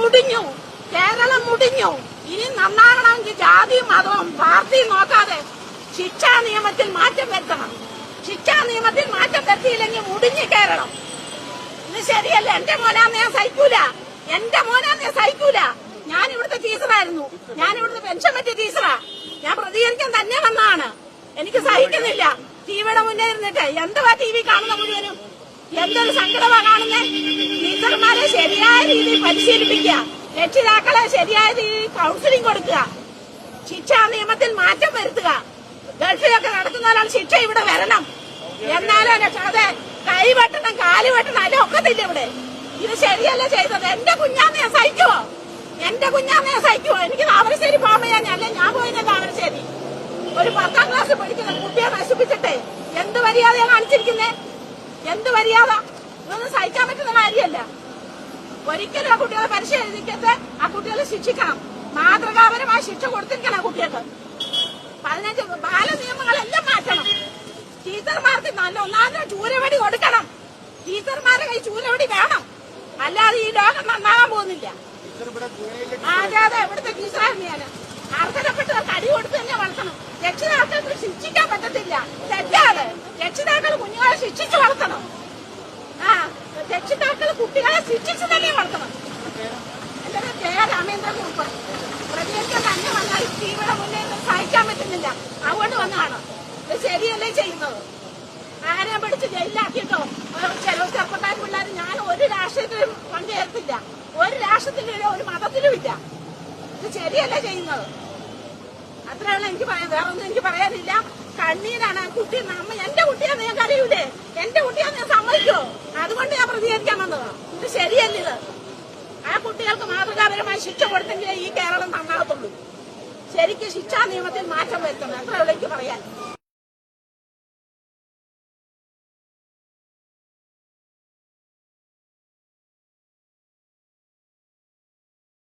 മുടിഞ്ഞു, കേരളം മുടിഞ്ഞു. ഇനി നന്നാകണമെങ്കിൽ ജാതിയും മതവും പാർട്ടിയും നോക്കാതെ ശിക്ഷാ നിയമത്തിൽ മാറ്റം വരുത്തണം. ശിക്ഷാ നിയമത്തിൽ മാറ്റം വരുത്തിയില്ലെങ്കിൽ മുടിഞ്ഞു കേരളം. ഇത് ശരിയല്ല. എന്റെ മോനാന്ന് ഞാൻ സഹിക്കൂല, എന്റെ മോനാന്ന് ഞാൻ സഹിക്കൂല. ഞാൻ ഇവിടുത്തെ ടീച്ചറായിരുന്നു, ഞാൻ ഇവിടുത്തെ പെൻഷൻ പറ്റിയ ടീച്ചറാ. ഞാൻ പ്രതികരിക്കാൻ തന്നെ വന്നതാണ്. എനിക്ക് സഹിക്കുന്നില്ല. ടിവിയുടെ മുന്നേ ഇരുന്നിട്ട് എന്തുവാ ടി വി കാണുന്ന മുഴുവനും? എന്തൊരു സങ്കടമാ കാണുന്നേ. ടീച്ചർമാരെ ശരിയായ രീതിയിൽ പരിശീലിപ്പിക്കുക, രക്ഷിതാക്കളെ ശരിയായ രീതിയിൽ കൌൺസിലിംഗ് കൊടുക്കുക, ശിക്ഷാ നിയമത്തിൽ മാറ്റം വരുത്തുക. ഗൾഫിലൊക്കെ നടത്തുന്നവരാണ് ശിക്ഷ ഇവിടെ വരണം. എന്നാലും രക്ഷാതെ കൈ വെട്ടണം, കാല് വെട്ടണം, അല്ലെ ഒക്കത്തില്ല ഇവിടെ. ഇത് ശരിയല്ല ചെയ്തത്. എന്റെ കുഞ്ഞാന്ന് ഞാൻ സഹിക്കുവോ? എന്റെ കുഞ്ഞാന്ന് ഞാൻ സഹിക്കുവോ? എനിക്ക് താമരശ്ശേരി പോകുമ്പോ ഞാൻ പോയില്ല താമരശ്ശേരി. ഒരു 10ാം ക്ലാസ് പഠിക്കുന്ന കുട്ടിയെ നശിപ്പിച്ചിട്ടേ എന്ത് മര്യാദയാണ് കാണിച്ചിരിക്കുന്നേ? എന്ത് മര്യാദ? ഇതൊന്നും സഹിക്കാൻ പറ്റുന്ന കാര്യമല്ല. ഒരിക്കലും ആ കുട്ടികളെ പരിശീലിക്കത്ത്, ആ കുട്ടികളെ ശിക്ഷിക്കണം. മാതൃകാപരമായ ശിക്ഷ കൊടുത്തിരിക്കണം ആ കുട്ടികൾക്ക്. 15 ബാലനിയമങ്ങളെല്ലാം മാറ്റണം. ടീച്ചർമാർക്ക് നല്ല ഒന്നാമത് ചൂരവടി കൊടുക്കണം. ടീച്ചർമാരുടെ കൈ ചൂരവടി വേണം, അല്ലാതെ ഈ ലോകം നന്നാകാൻ പോകുന്നില്ല. അതെ, ഇവിടുത്തെ ടീച്ചറായിരുന്നു ഞാൻ. അർഹതപ്പെട്ടവർക്ക് അടി കൊടുത്ത് തന്നെ വളർത്തണം. രക്ഷിതാക്കൾക്ക് ശിക്ഷിക്കാൻ പറ്റത്തില്ല, തെറ്റാണ്. രക്ഷിതാക്കൾ കുഞ്ഞുങ്ങളെ ശിക്ഷിച്ച് വളർത്തണം. രക്ഷിതാക്കൾ കുട്ടികളെ ശിക്ഷിച്ച് തന്നെ വളർത്തണം. എന്റെ പേര് രാമേന്ദ്രകുറുപ്പ്. പ്രതികരിക്കാൻ തന്നെ വന്നാൽ ടിവിയുടെ മുന്നിൽ സഹിക്കാൻ പറ്റുന്നില്ല, അതുകൊണ്ട് വന്നതാണ്. ഇത് ശരിയല്ലേ ചെയ്യുന്നത്? ആരെ പിടിച്ച് ജയിലിലാക്കിയിട്ടോ ചില ചെറുപ്പക്കാർ പിള്ളേർ. ഞാൻ ഒരു രാഷ്ട്രീയത്തിലും പങ്കുചേർത്തില്ല, ഒരു രാഷ്ട്രത്തിലും ഒരു മതത്തിലും ഇല്ല. ഇത് ശരിയല്ലേ ചെയ്യുന്നത്? അത്രയുള്ള എനിക്ക് പറയാം, വേറെ ഒന്നും എനിക്ക് പറയാനില്ല. കണ്ണീരാണ് കുട്ടി. എന്റെ കുട്ടിയാന്ന് ഞാൻ കരയൂലേ? എന്റെ കുട്ടിയാന്ന് ഞാൻ സമ്മതിക്കോ? അതുകൊണ്ട് ഞാൻ പ്രതികരിക്കാൻ വന്നതാ. ഇത് ശരിയല്ല. ഇത് ആ കുട്ടികൾക്ക് മാതൃകാപരമായ ശിക്ഷ കൊടുത്തെങ്കിലേ ഈ കേരളം നന്നാകത്തുള്ളൂ. ശരിക്കും ശിക്ഷാ നിയമത്തിൽ മാറ്റം വരുത്തണം. അത്രയുള്ള എനിക്ക് പറയാൻ.